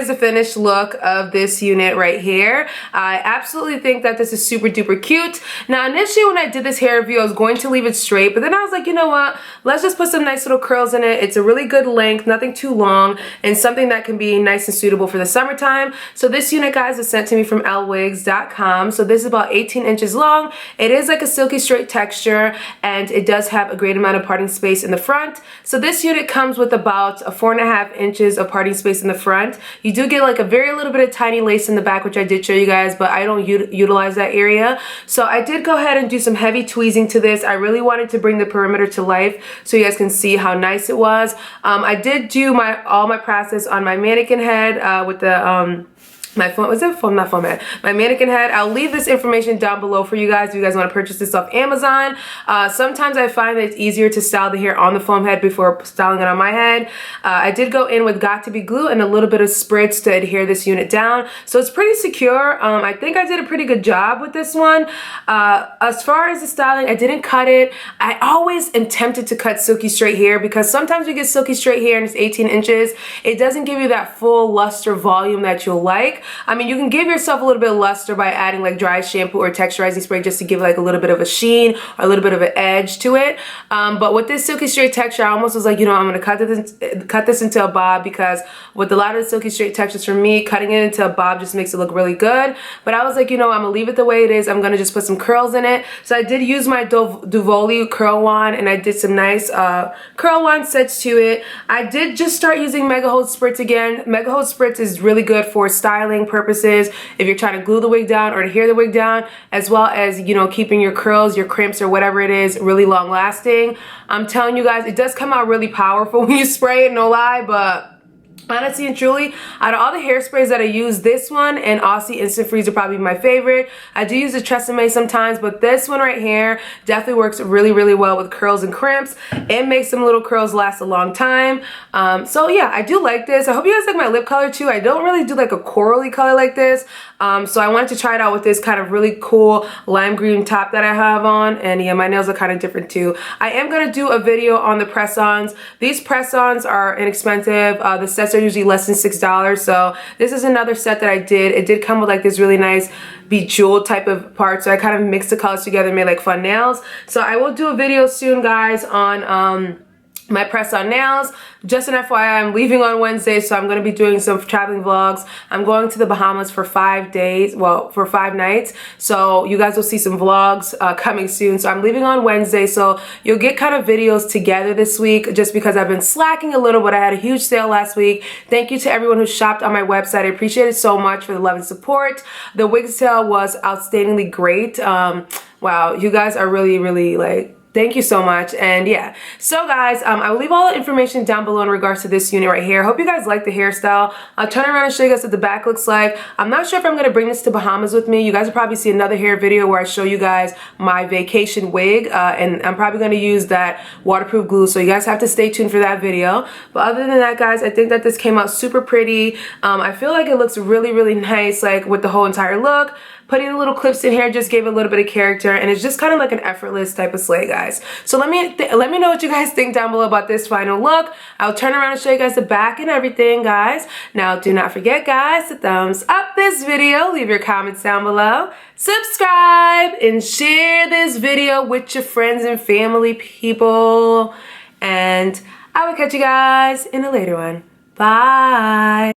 is the finished look of this unit right here. I absolutely think that this is super duper cute. Now initially when I did this hair review I was going to leave it straight, but then I was like, you know what, let's just put some nice little curls in it. It's a really good length, nothing too long, and something that can be nice and suitable for the summertime. So this unit, guys, is sent to me from Lwigs.com. So this is about 18 inches long. It is like a silky straight texture, and it does have a great amount of parting space in the front. So this unit comes with about 4.5 inches of parting space in the front. You do get like a very little bit of tiny lace in the back, which I did show you guys, but I don't utilize that area. So I did go ahead and do some heavy tweezing to this. I really wanted to bring the perimeter to life so you guys can see how nice it was. I did do all my process on my mannequin head with the my mannequin head. I'll leave this information down below for you guys if you guys want to purchase this off Amazon. Sometimes I find that it's easier to style the hair on the foam head before styling it on my head. I did go in with Got To Be glue and a little bit of spritz to adhere this unit down, so it's pretty secure. I think I did a pretty good job with this one. As far as the styling, I didn't cut it. I always am tempted to cut silky straight hair because sometimes you get silky straight hair and it's 18 inches. It doesn't give you that full luster volume that you'll like. I mean, you can give yourself a little bit of luster by adding like dry shampoo or texturizing spray just to give like a little bit of a sheen or a little bit of an edge to it. But with this silky straight texture, I almost was like, you know, I'm gonna cut this into a bob, because with a lot of the silky straight textures for me, cutting it into a bob just makes it look really good. But I was like, you know, I'm gonna leave it the way it is. I'm gonna just put some curls in it. So I did use my Duvoli curl wand, and I did some nice curl wand sets to it. I did just start using Mega Hold Spritz again. Mega Hold Spritz is really good for styling purposes, if you're trying to glue the wig down or adhere the wig down, as well as, you know, keeping your curls, your crimps, or whatever it is really long lasting. I'm telling you guys, it does come out really powerful when you spray it, no lie, but Honestly and truly, out of all the hairsprays that I use, this one and Aussie Instant Freeze are probably my favorite. I do use the Tresemme sometimes, but this one right here definitely works really, really well with curls and crimps. It makes some little curls last a long time. So yeah, I do like this. I hope you guys like my lip color too. I don't really do like a corally color like this. So I wanted to try it out with this kind of really cool lime green top that I have on. And yeah, my nails are kind of different too. I am going to do a video on the press-ons. These press-ons are inexpensive. The sets are usually less than $6. So this is another set that I did. It did come with like this really nice bejeweled type of part. So I kind of mixed the colors together and made like fun nails. So I will do a video soon, guys, on my press-on nails. Just an FYI, I'm leaving on Wednesday, so I'm going to be doing some traveling vlogs. I'm going to the Bahamas for 5 days, well, for 5 nights. So you guys will see some vlogs coming soon. So I'm leaving on Wednesday, so you'll get kind of videos together this week just because I've been slacking a little, but I had a huge sale last week. Thank you to everyone who shopped on my website. I appreciate it so much for the love and support. The wig sale was outstandingly great. Wow, you guys are really, really like, thank you so much. And yeah, so guys, I will leave all the information down below in regards to this unit right here. Hope you guys like the hairstyle. I'll turn around and show you guys what the back looks like. I'm not sure if I'm going to bring this to Bahamas with me. You guys will probably see another hair video where I show you guys my vacation wig, and I'm probably going to use that waterproof glue, so you guys have to stay tuned for that video. But other than that, guys, I think that this came out super pretty. I feel like it looks really, really nice, like with the whole entire look. Putting the little clips in here just gave it a little bit of character, and it's just kind of like an effortless type of slay, guys. So let me know what you guys think down below about this final look. I'll turn around and show you guys the back and everything, guys. Now, do not forget, guys, to thumbs up this video, leave your comments down below, subscribe, and share this video with your friends and family people. And I will catch you guys in a later one. Bye.